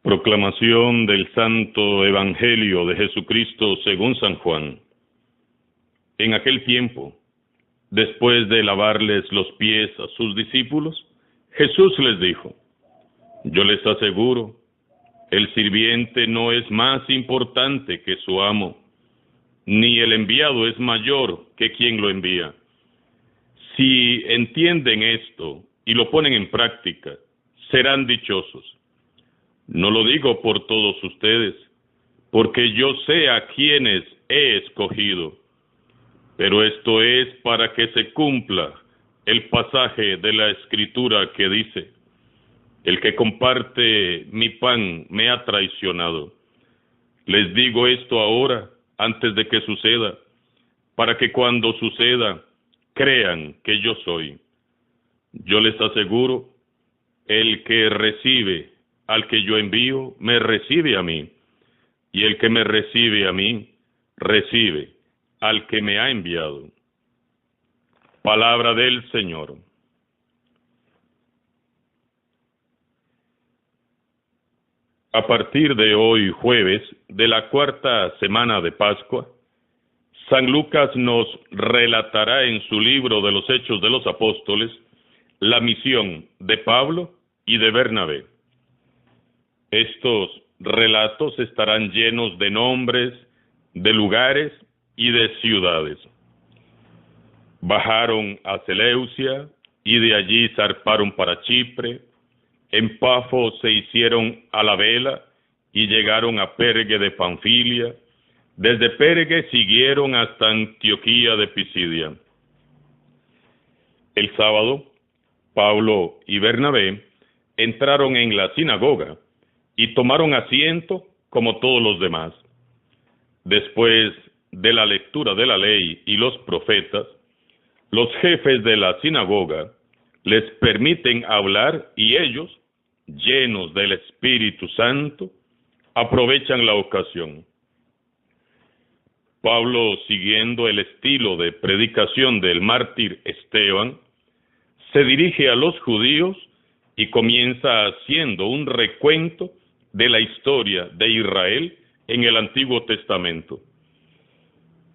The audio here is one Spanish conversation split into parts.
Proclamación del Santo Evangelio de Jesucristo según San Juan. En aquel tiempo, después de lavarles los pies a sus discípulos, Jesús les dijo: Yo les aseguro, el sirviente no es más importante que su amo, ni el enviado es mayor que quien lo envía. Si entienden esto y lo ponen en práctica, serán dichosos. No lo digo por todos ustedes, porque yo sé a quienes he escogido, pero esto es para que se cumpla el pasaje de la Escritura que dice: el que comparte mi pan me ha traicionado. Les digo esto ahora, antes de que suceda, para que cuando suceda, crean que yo soy. Yo les aseguro, el que recibe al que yo envío, me recibe a mí, y el que me recibe a mí, recibe al que me ha enviado. Palabra del Señor. A partir de hoy, jueves, de la cuarta semana de Pascua, San Lucas nos relatará en su libro de los Hechos de los Apóstoles la misión de Pablo y de Bernabé. Estos relatos estarán llenos de nombres, de lugares y de ciudades. Bajaron a Seleucia y de allí zarparon para Chipre. En Pafo se hicieron a la vela y llegaron a Perge de Panfilia. Desde Perge siguieron hasta Antioquía de Pisidia. El sábado, Pablo y Bernabé entraron en la sinagoga y tomaron asiento como todos los demás. Después de la lectura de la ley y los profetas, los jefes de la sinagoga les permiten hablar y ellos, llenos del Espíritu Santo, aprovechan la ocasión. Pablo, siguiendo el estilo de predicación del mártir Esteban, se dirige a los judíos y comienza haciendo un recuento de la historia de Israel en el Antiguo Testamento.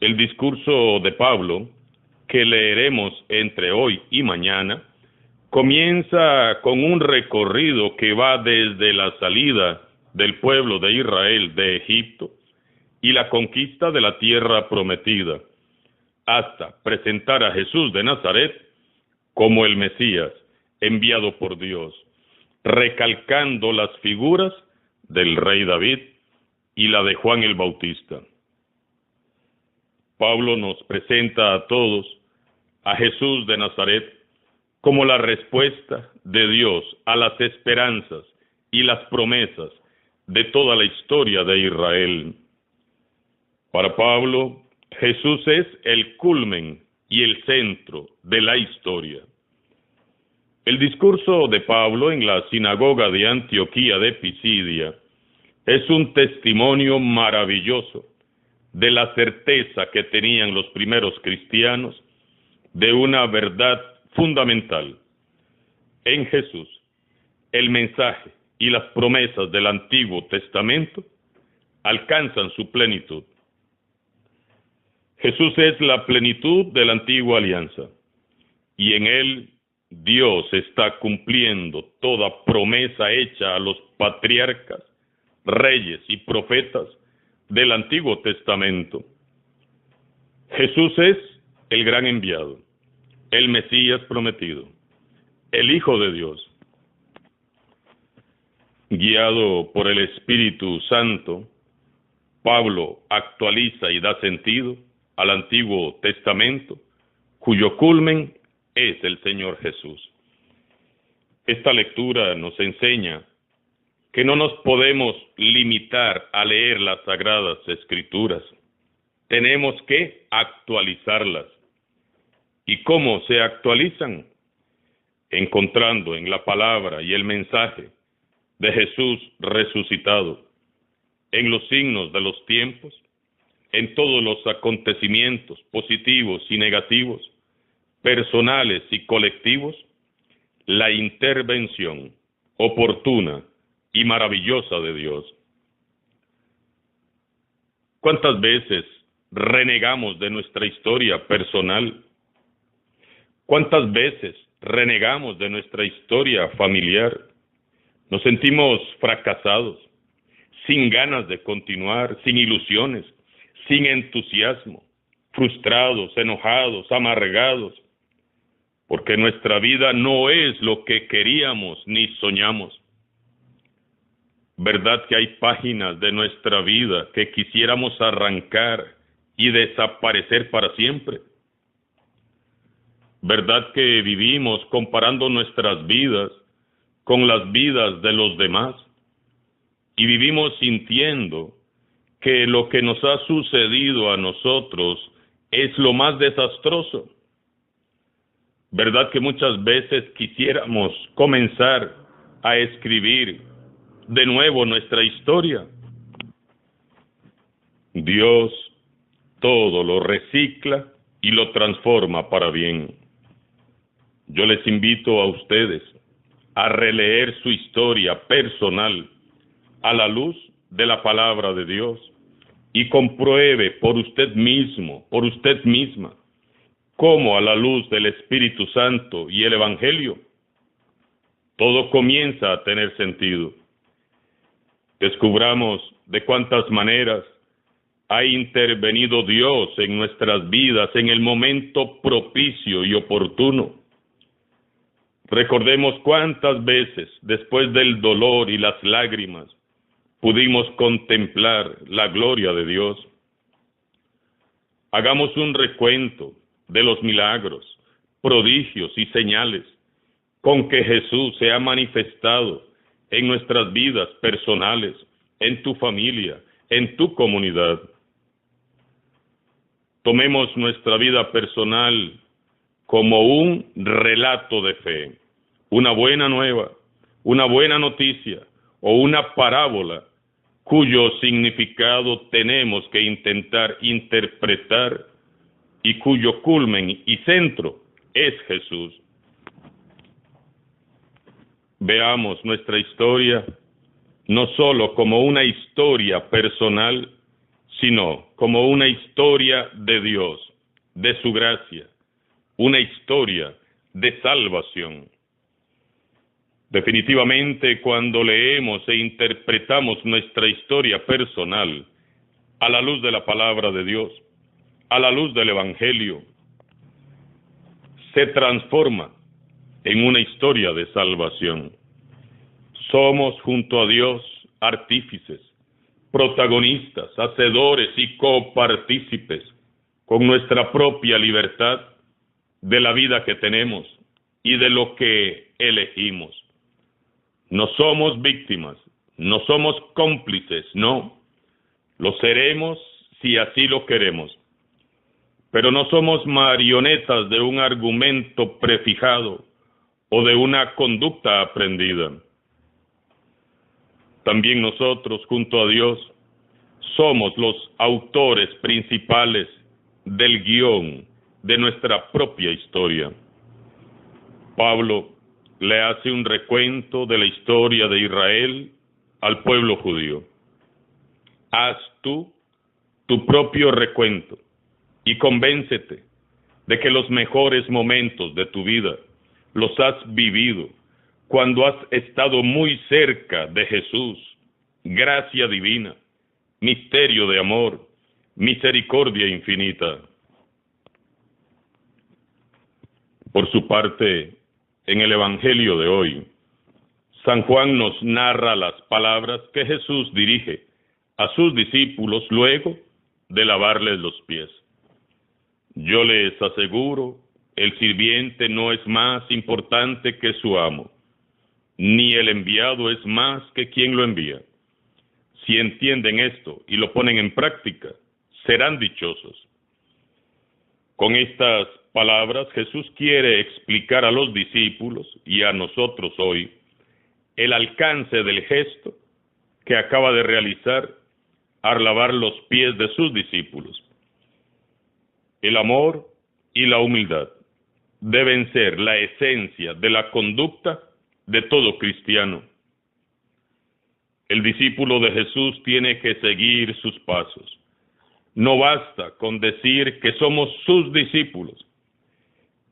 El discurso de Pablo, que leeremos entre hoy y mañana, comienza con un recorrido que va desde la salida del pueblo de Israel de Egipto y la conquista de la tierra prometida, hasta presentar a Jesús de Nazaret como el Mesías enviado por Dios, recalcando las figuras del rey David y la de Juan el Bautista. Pablo nos presenta a todos a Jesús de Nazaret como la respuesta de Dios a las esperanzas y las promesas de toda la historia de Israel. Para Pablo, Jesús es el culmen y el centro de la historia. El discurso de Pablo en la sinagoga de Antioquía de Pisidia es un testimonio maravilloso de la certeza que tenían los primeros cristianos de una verdad fundamental. En Jesús, el mensaje y las promesas del Antiguo Testamento alcanzan su plenitud. Jesús es la plenitud de la antigua alianza, y en él Dios está cumpliendo toda promesa hecha a los patriarcas, reyes y profetas del Antiguo Testamento. Jesús es el gran enviado, el Mesías prometido, el Hijo de Dios. Guiado por el Espíritu Santo, Pablo actualiza y da sentido al Antiguo Testamento, cuyo culmen es el Señor Jesús. Esta lectura nos enseña que no nos podemos limitar a leer las Sagradas Escrituras. Tenemos que actualizarlas. ¿Y cómo se actualizan? Encontrando en la palabra y el mensaje de Jesús resucitado, en los signos de los tiempos, en todos los acontecimientos positivos y negativos, personales y colectivos, la intervención oportuna y maravillosa de Dios. ¿Cuántas veces renegamos de nuestra historia personal? ¿Cuántas veces renegamos de nuestra historia familiar? Nos sentimos fracasados, sin ganas de continuar, sin ilusiones, sin entusiasmo, frustrados, enojados, amargados, porque nuestra vida no es lo que queríamos ni soñamos. ¿Verdad que hay páginas de nuestra vida que quisiéramos arrancar y desaparecer para siempre? ¿Verdad que vivimos comparando nuestras vidas con las vidas de los demás? Y vivimos sintiendo que lo que nos ha sucedido a nosotros es lo más desastroso. ¿Verdad que muchas veces quisiéramos comenzar a escribir de nuevo nuestra historia? Dios todo lo recicla y lo transforma para bien. Yo les invito a ustedes a releer su historia personal a la luz de la palabra de Dios y compruebe por usted mismo, por usted misma, cómo a la luz del Espíritu Santo y el Evangelio, todo comienza a tener sentido. Descubramos de cuántas maneras ha intervenido Dios en nuestras vidas en el momento propicio y oportuno. Recordemos cuántas veces, después del dolor y las lágrimas, pudimos contemplar la gloria de Dios. Hagamos un recuento de los milagros, prodigios y señales con que Jesús se ha manifestado en nuestras vidas personales, en tu familia, en tu comunidad. Tomemos nuestra vida personal como un relato de fe, una buena nueva, una buena noticia o una parábola cuyo significado tenemos que intentar interpretar y cuyo culmen y centro es Jesús. Veamos nuestra historia no solo como una historia personal, sino como una historia de Dios, de su gracia, una historia de salvación. Definitivamente, cuando leemos e interpretamos nuestra historia personal a la luz de la palabra de Dios, a la luz del Evangelio, se transforma en una historia de salvación. Somos junto a Dios artífices, protagonistas, hacedores y copartícipes con nuestra propia libertad de la vida que tenemos y de lo que elegimos. No somos víctimas, no somos cómplices, no. Lo seremos si así lo queremos. Pero no somos marionetas de un argumento prefijado o de una conducta aprendida. También nosotros, junto a Dios, somos los autores principales del guión de nuestra propia historia. Pablo le hace un recuento de la historia de Israel al pueblo judío. Haz tú tu propio recuento y convéncete de que los mejores momentos de tu vida los has vivido cuando has estado muy cerca de Jesús, gracia divina, misterio de amor, misericordia infinita. Por su parte, en el Evangelio de hoy, San Juan nos narra las palabras que Jesús dirige a sus discípulos luego de lavarles los pies. Yo les aseguro, el sirviente no es más importante que su amo, ni el enviado es más que quien lo envía. Si entienden esto y lo ponen en práctica, serán dichosos. Con estas palabras, Jesús quiere explicar a los discípulos y a nosotros hoy el alcance del gesto que acaba de realizar al lavar los pies de sus discípulos. El amor y la humildad deben ser la esencia de la conducta de todo cristiano. El discípulo de Jesús tiene que seguir sus pasos. No basta con decir que somos sus discípulos.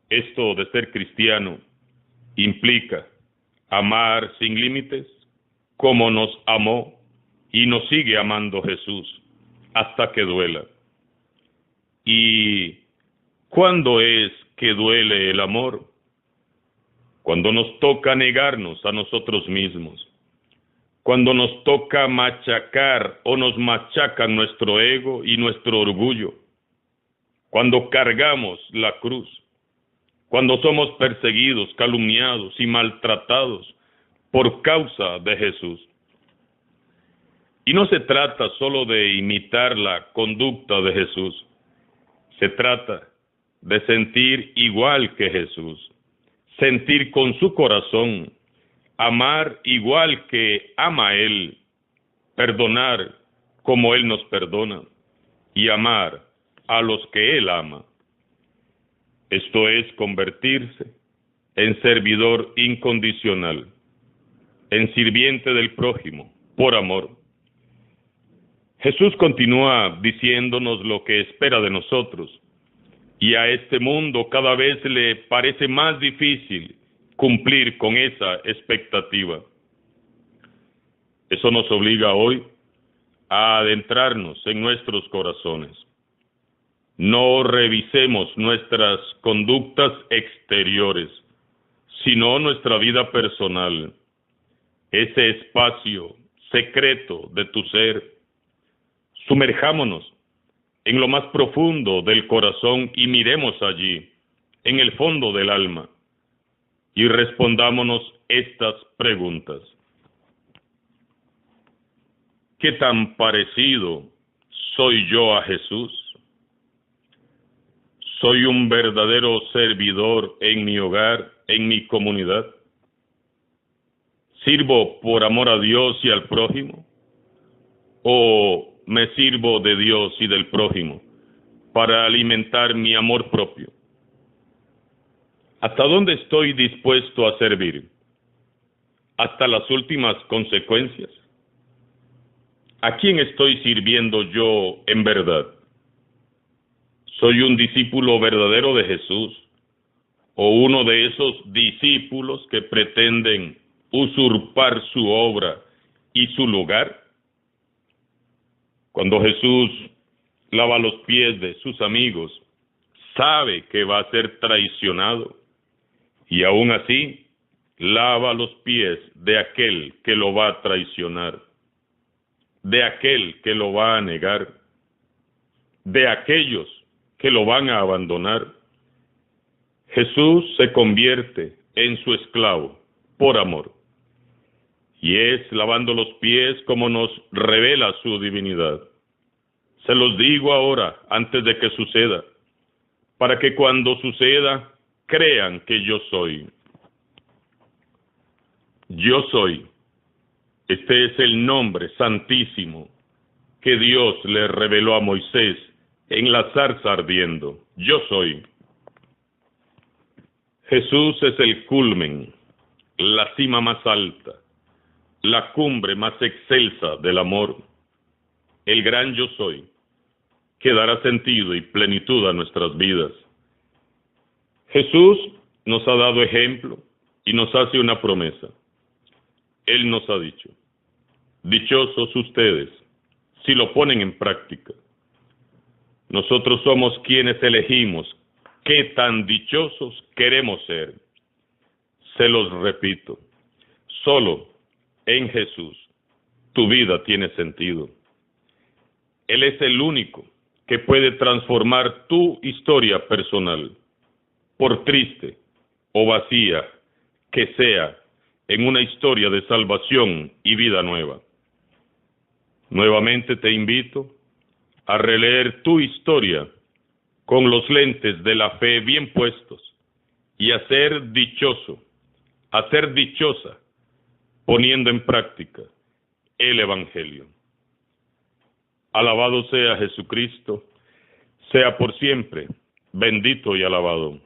Esto de ser cristiano implica amar sin límites, como nos amó y nos sigue amando Jesús, hasta que duela. ¿Y cuándo es que duele el amor? Cuando nos toca negarnos a nosotros mismos, cuando nos toca machacar o nos machacan nuestro ego y nuestro orgullo, cuando cargamos la cruz, cuando somos perseguidos, calumniados y maltratados por causa de Jesús. Y no se trata solo de imitar la conducta de Jesús, se trata de sentir igual que Jesús, sentir con su corazón, amar igual que ama Él, perdonar como Él nos perdona y amar a los que Él ama. Esto es convertirse en servidor incondicional, en sirviente del prójimo, por amor. Jesús continúa diciéndonos lo que espera de nosotros, y a este mundo cada vez le parece más difícil cumplir con esa expectativa. Eso nos obliga hoy a adentrarnos en nuestros corazones. No revisemos nuestras conductas exteriores, sino nuestra vida personal, ese espacio secreto de tu ser. Sumerjámonos en lo más profundo del corazón y miremos allí, en el fondo del alma, y respondámonos estas preguntas. ¿Qué tan parecido soy yo a Jesús? ¿Soy un verdadero servidor en mi hogar, en mi comunidad? ¿Sirvo por amor a Dios y al prójimo? ¿O me sirvo de Dios y del prójimo para alimentar mi amor propio? ¿Hasta dónde estoy dispuesto a servir? ¿Hasta las últimas consecuencias? ¿A quién estoy sirviendo yo en verdad? ¿Soy un discípulo verdadero de Jesús o uno de esos discípulos que pretenden usurpar su obra y su lugar? Cuando Jesús lava los pies de sus amigos, sabe que va a ser traicionado y aún así lava los pies de aquel que lo va a traicionar, de aquel que lo va a negar, de aquellos que lo van a abandonar. Jesús se convierte en su esclavo por amor. Y es lavando los pies como nos revela su divinidad. Se los digo ahora, antes de que suceda, para que cuando suceda, crean que yo soy. Yo soy. Este es el nombre santísimo que Dios le reveló a Moisés en la zarza ardiendo. Yo soy. Jesús es el culmen, la cima más alta, la cumbre más excelsa del amor, el gran yo soy, que dará sentido y plenitud a nuestras vidas. Jesús nos ha dado ejemplo y nos hace una promesa. Él nos ha dicho, dichosos ustedes si lo ponen en práctica. Nosotros somos quienes elegimos qué tan dichosos queremos ser. Se los repito, solo en Jesús tu vida tiene sentido. Él es el único que puede transformar tu historia personal, por triste o vacía que sea, en una historia de salvación y vida nueva. Nuevamente te invito a releer tu historia con los lentes de la fe bien puestos y a ser dichoso, a ser dichosa, poniendo en práctica el Evangelio. Alabado sea Jesucristo, sea por siempre bendito y alabado.